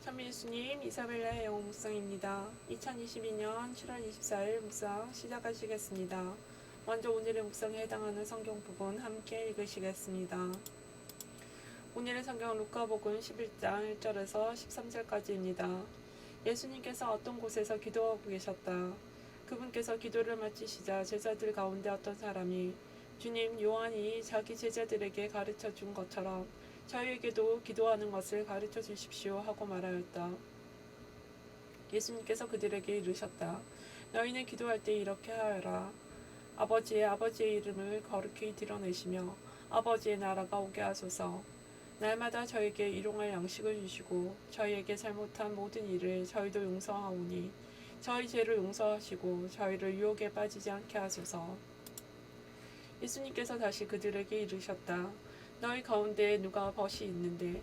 천민 예수님, 이사벨라의 영혼 묵상입니다. 2022년 7월 24일 묵상 시작하시겠습니다. 먼저 오늘의 묵상에 해당하는 성경 부분 함께 읽으시겠습니다. 오늘의 성경은 루카복음 11장 1절에서 13절까지입니다. 예수님께서 어떤 곳에서 기도하고 계셨다. 그분께서 기도를 마치시자 제자들 가운데 어떤 사람이 주님, 요한이 자기 제자들에게 가르쳐 준 것처럼 저희에게도 기도하는 것을 가르쳐 주십시오 하고 말하였다. 예수님께서 그들에게 이르셨다. 너희는 기도할 때 이렇게 하여라. 아버지의 이름을 거룩히 드러내시며 아버지의 나라가 오게 하소서. 날마다 저에게 일용할 양식을 주시고 저희에게 잘못한 모든 일을 저희도 용서하오니 저희 죄를 용서하시고 저희를 유혹에 빠지지 않게 하소서. 예수님께서 다시 그들에게 이르셨다. 너희 가운데 누가 벗이 있는데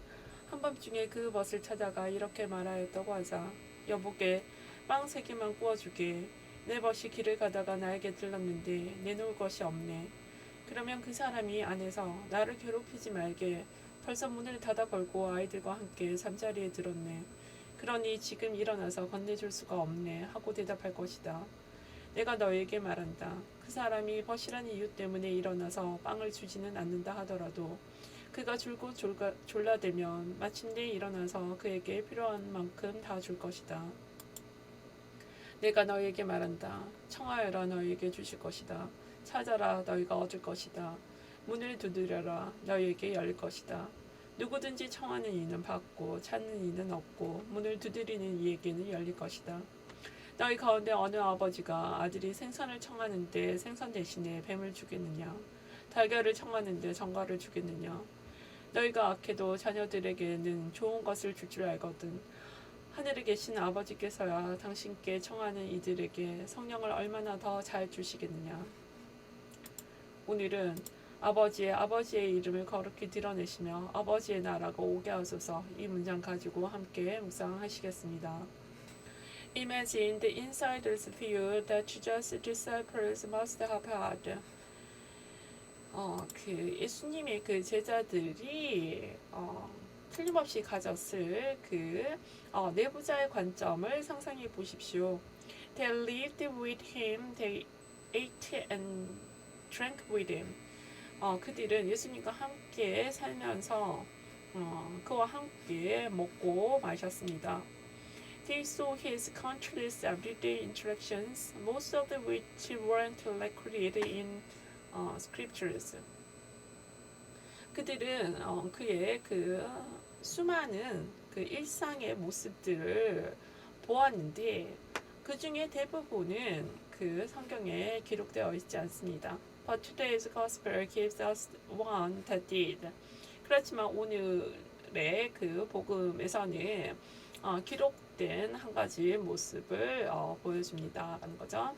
한밤중에 그 벗을 찾아가 이렇게 말하였다고 하자. 여보게 빵 3개만 구워주게. 내 벗이 길을 가다가 나에게 들렀는데 내놓을 것이 없네. 그러면 그 사람이 안에서 나를 괴롭히지 말게 벌써 문을 닫아 걸고 아이들과 함께 잠자리에 들었네. 그러니 지금 일어나서 건네줄 수가 없네 하고 대답할 것이다. 내가 너에게 말한다. 그 사람이 벗이란 이유 때문에 일어나서 빵을 주지는 않는다 하더라도 그가 줄곧 졸라들면 마침내 일어나서 그에게 필요한 만큼 다 줄 것이다. 내가 너에게 말한다. 청하여라 너에게 주실 것이다. 찾아라 너희가 얻을 것이다. 문을 두드려라 너희에게 열릴 것이다. 누구든지 청하는 이는 받고 찾는 이는 얻고 문을 두드리는 이에게는 열릴 것이다. 너희 가운데 어느 아버지가 아들이 생선을 청하는데 생선 대신에 뱀을 주겠느냐? 달걀을 청하는데 전갈을 주겠느냐? 너희가 악해도 자녀들에게는 좋은 것을 줄 알거든. 하늘에 계신 아버지께서야 당신께 청하는 이들에게 성령을 얼마나 더 잘 주시겠느냐? 오늘은 아버지의 이름을 거룩히 드러내시며 아버지의 나라가 오게 하소서 이 문장 가지고 함께 묵상하시겠습니다. Imagine the insider's view that Jesus' disciples must have had. 예수님의 그 제자들이 틀림없이 가졌을 내부자의 관점을 상상해 보십시오. They lived with him, they ate and drank with him. 그들은 예수님과 함께 살면서 그와 함께 먹고 마셨습니다. They saw his countless everyday interactions, most of which weren't recorded in scriptures. 그들은 그의 그 수많은 그 일상의 모습들을 보았는데 그 중에 대부분은 그 성경에 기록되어 있지 않습니다. But today's gospel gives us one that did. 그렇지만 오늘의 그 복음에서는 기록된 한 가지 모습을 보여줍니다라는 거죠.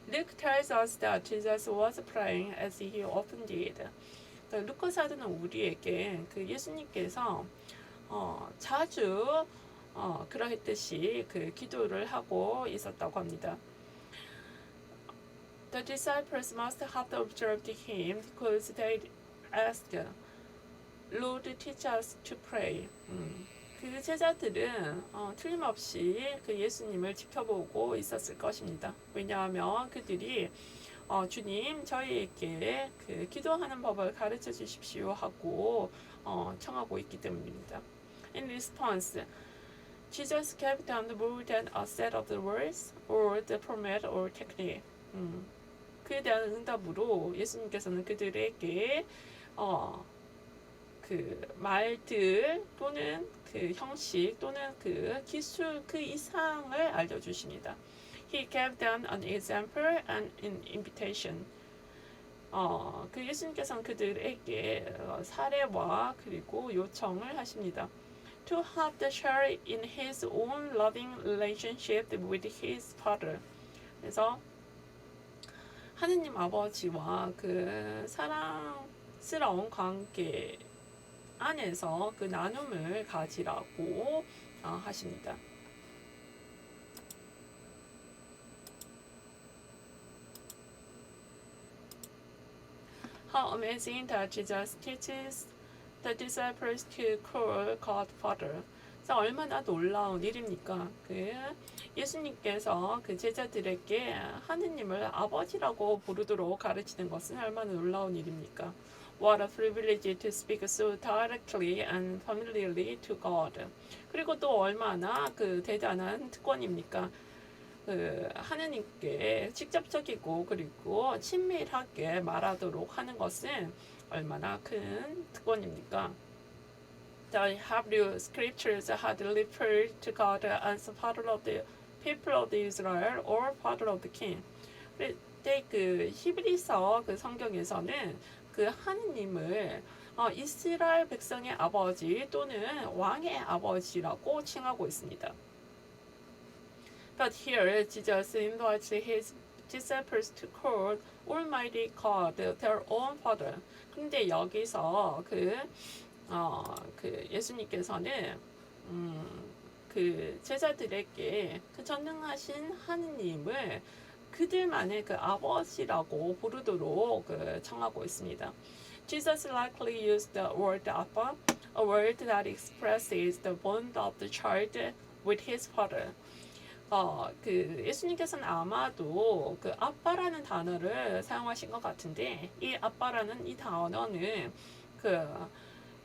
Luke tells us that Jesus was praying as he often did. 루카 사도는 우리에게 그 예수님께서 자주 그러했듯이 그 기도를 하고 있었다고 합니다. The disciples must have observed him because they asked, Lord, teach us to pray. 그 제자들은 틀림없이 그 예수님을 지켜보고 있었을 것입니다. 왜냐하면 그들이 주님 저희에게 그 기도하는 법을 가르쳐 주십시오 하고 청하고 있기 때문입니다. In response, Jesus gave them more than a set of the words or the format or technique. 그에 대한 응답으로 예수님께서는 그들에게 그 말들 또는 그 형식 또는 그 기술 그 이상을 알려주십니다. He gave them an example and an invitation. 그 예수님께서는 그들에게 사례와 그리고 요청을 하십니다. To have the share in his own loving relationship with his Father. 그래서 하느님 아버지와 그 사랑스러운 관계 안에서 그 나눔을 가지라고 하십니다. How amazing that Jesus teaches the disciples to call God Father. 그래서 얼마나 놀라운 일입니까? 예수님께서 그 제자들에게 하느님을 아버지라고 부르도록 가르치는 것은 얼마나 놀라운 일입니까? What a privilege to speak so directly and familiarly to God. 그리고 또 얼마나 그 대단한 특권입니까? 하느님께 직접적이고 그리고 친밀하게 말하도록 하는 것은 얼마나 큰 특권입니까? The Hebrew scriptures had referred to God as Father of the people of Israel or Father of the king. 그때 그 히브리서 그 성경에서는 그 하느님을 이스라엘 백성의 아버지 또는 왕의 아버지라고 칭하고 있습니다. But here Jesus invites his disciples to call Almighty God their own Father. 근데 여기서 그 예수님께서는 그 제자들에게 그 전능하신 하느님을 그들만의 그 아버지라고 부르도록 청하고 있습니다. Jesus likely used the word Abba, a word that expresses the bond of the child with his father. 예수님께서는 아마도 그 아빠라는 단어를 사용하신 것 같은데 이 아빠라는 이 단어는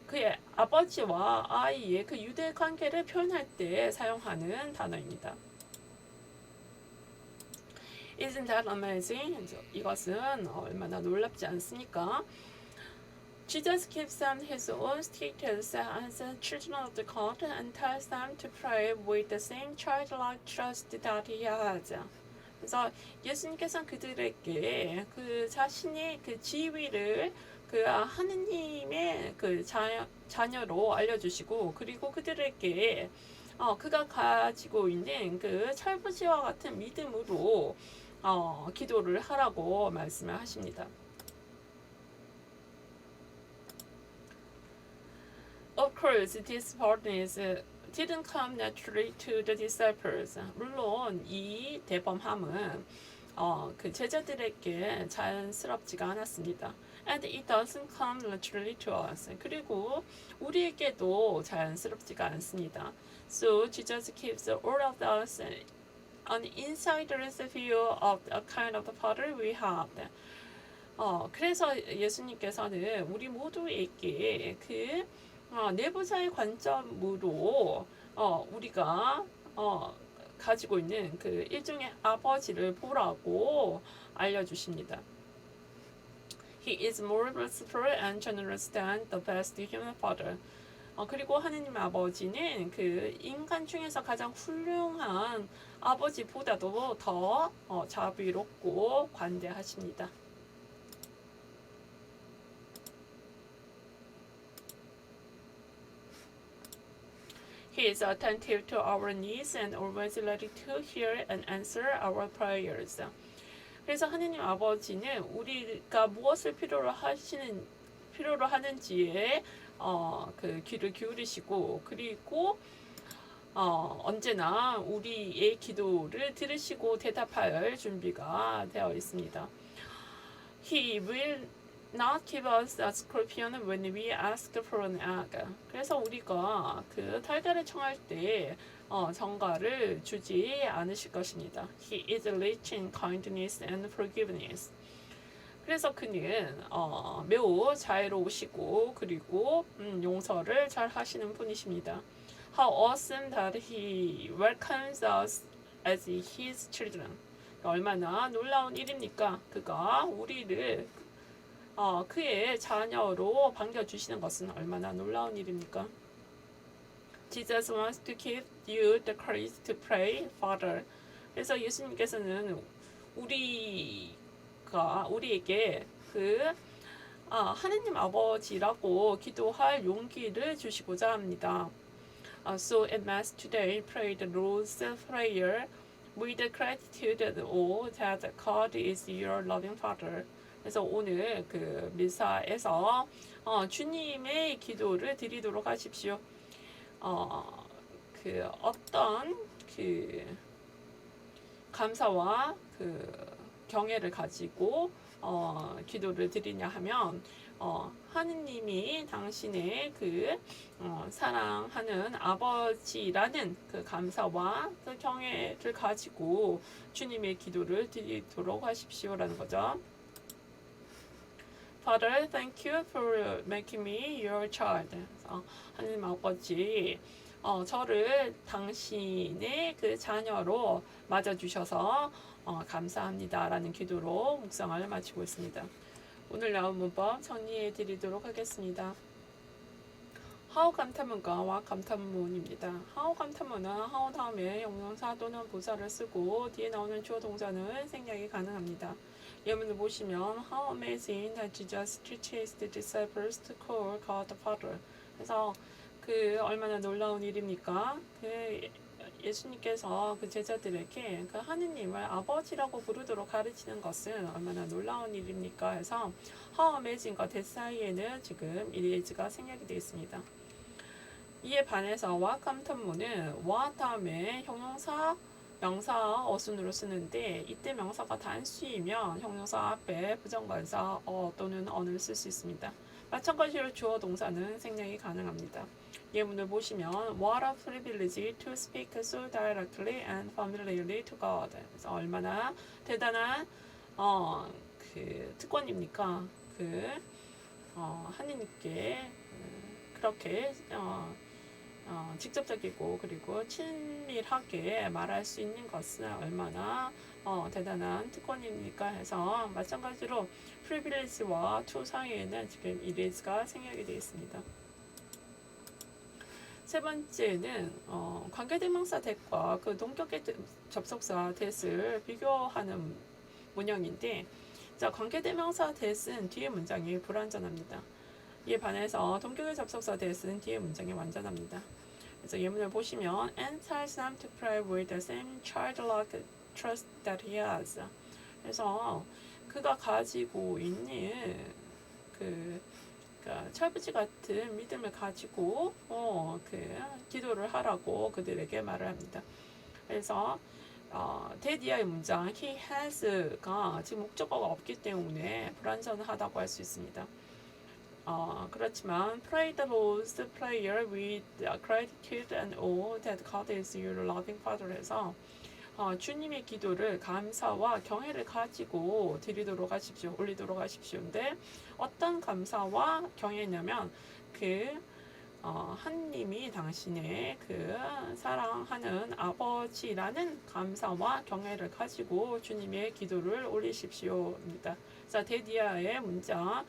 그의 아버지와 아이의 그 유대 관계를 표현할 때 사용하는 단어입니다. Isn't that amazing? 이것은 얼마나 놀랍지 않습니까? Jesus gives them his own status as children of the God and tells them to pray with the same childlike trust that he has. 그래서 예수님께서는 그들에게 그 자신의 그 지위를 그 하느님의 그 자녀로 알려주시고 그리고 그들에게 그가 가지고 있는 그 철부지와 같은 믿음으로 기도를 하라고 말씀을 하십니다. Of course, this boldness didn't come naturally to the disciples. 물론 이 대범함은 그 제자들에게 자연스럽지가 않았습니다. And it doesn't come naturally to us. 그리고 우리에게도 자연스럽지가 않습니다. So Jesus gives all of us an insider's view of the kind of the Father we have. 그래서 예수님께서는 우리 모두에게 그 내부자의 관점으로 우리가 가지고 있는 그 일종의 아버지를 보라고 알려주십니다. He is more merciful and generous than the best human father. 그리고 하느님 아버지는 그 인간 중에서 가장 훌륭한 아버지보다도 더 자비롭고 관대하십니다. He is attentive to our needs and always ready to hear and answer our prayers. 그래서 하느님 아버지는 우리가 무엇을 필요로 하는지에 그 귀를 기울이시고 그리고 언제나 우리의 기도를 들으시고 대답할 준비가 되어 있습니다. He will not give us a scorpion when we ask for an egg. 그래서 우리가 그 달걀을 청할 때 정갈을 주지 않으실 것입니다. He is rich in kindness and forgiveness. 그래서 그는 매우 자애로우시고 그리고 용서를 잘 하시는 분이십니다. How awesome that he welcomes us as his children. 얼마나 놀라운 일입니까? 그가 우리를 그의 자녀로 반겨주시는 것은 얼마나 놀라운 일입니까? Jesus wants to give you the courage to pray, Father. 그래서 예수님께서는 우리에게 하느님 아버지라고 기도할 용기를 주시고자 합니다. So at Mass today, pray the Lord's Prayer with gratitude that God is your loving Father. 그래서 오늘 그 미사에서 주님의 기도를 드리도록 하십시오. 어떤 감사와 경애를 가지고 기도를 드리냐 하면 하느님이 당신의 사랑하는 아버지라는 그 감사와 그 경외를 가지고 주님의 기도를 드리도록 하십시오라는 거죠. Father, thank you for making me your child. 하느님 아버지, 저를 당신의 그 자녀로 맞아주셔서 감사합니다라는 기도로 묵상을 마치고 있습니다. 오늘 나온 문법 정리해 드리도록 하겠습니다. how 감탄문과 what 감탄문입니다. how 감탄문은 how 다음에 형용사 또는 부사를 쓰고 뒤에 나오는 주어 동사는 생략이 가능합니다. 예문을 보시면 how amazing that Jesus teaches the disciples to call God the Father. 그래서 얼마나 놀라운 일입니까? 예수님께서 그 제자들에게 그 하느님을 아버지라고 부르도록 가르치는 것은 얼마나 놀라운 일입니까? 해서 how amazing과 that 사이에는 지금 is가 생략이 되어 있습니다. 이에 반해서 what 감탄문은 what 다음에 형용사, 명사, 어순으로 쓰는데 이때 명사가 단수이면 형용사 앞에 부정관사 또는 어를 쓸 수 있습니다. 마찬가지로 주어 동사는 생략이 가능합니다. 예문을 보시면 What a privilege to speak so directly and familiarly to God. 그래서 얼마나 대단한 특권입니까? 하느님께 그렇게 직접적이고 그리고 친밀하게 말할 수 있는 것은 얼마나 대단한 특권입니까? 해서 마찬가지로 privilege와 to 사이에는 지금 is가 생략이 되어 있습니다. 세 번째는 관계대명사 that과 그 동격의 접속사 that을 비교하는 문형인데, 자, 관계대명사 that은 뒤에 문장이 불완전합니다. 이에 반해서 동격의 접속사 that은 뒤에 문장이 완전합니다. 그래서 예문을 보시면 and tells them to pray with the same childlike trust that he has. 그래서 그가 가지고 있는 철부지 같은 믿음을 가지고 기도를 하라고 그들에게 말을 합니다. 그래서 데디아의 문장 he has가 지금 목적어가 없기 때문에 불완전하다고 할 수 있습니다. 그렇지만 pray the Lord's prayer with gratitude and awe that God is your loving Father 해서 주님의 기도를 감사와 경외를 가지고 드리도록 하십시오, 올리도록 하십시오인데 어떤 감사와 경외냐면 하느님이 당신의 사랑하는 아버지라는 감사와 경외를 가지고 주님의 기도를 올리십시오입니다. 자, 데디아의 문장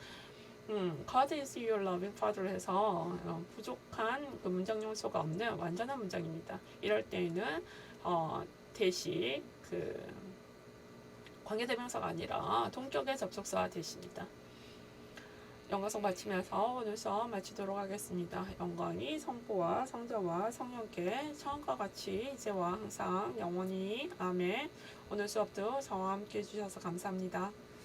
God is your loving Father 해서 부족한 문장 요소가 없는 완전한 문장입니다. 이럴 때에는 대시 관계대명사가 아니라 동격의 접속사 대시입니다. 영광송 마치면서 오늘 수업 마치도록 하겠습니다. 영광이 성부와 성자와 성령께 처음과 같이 이제와 항상 영원히 아멘. 오늘 수업도 저와 함께 해주셔서 감사합니다.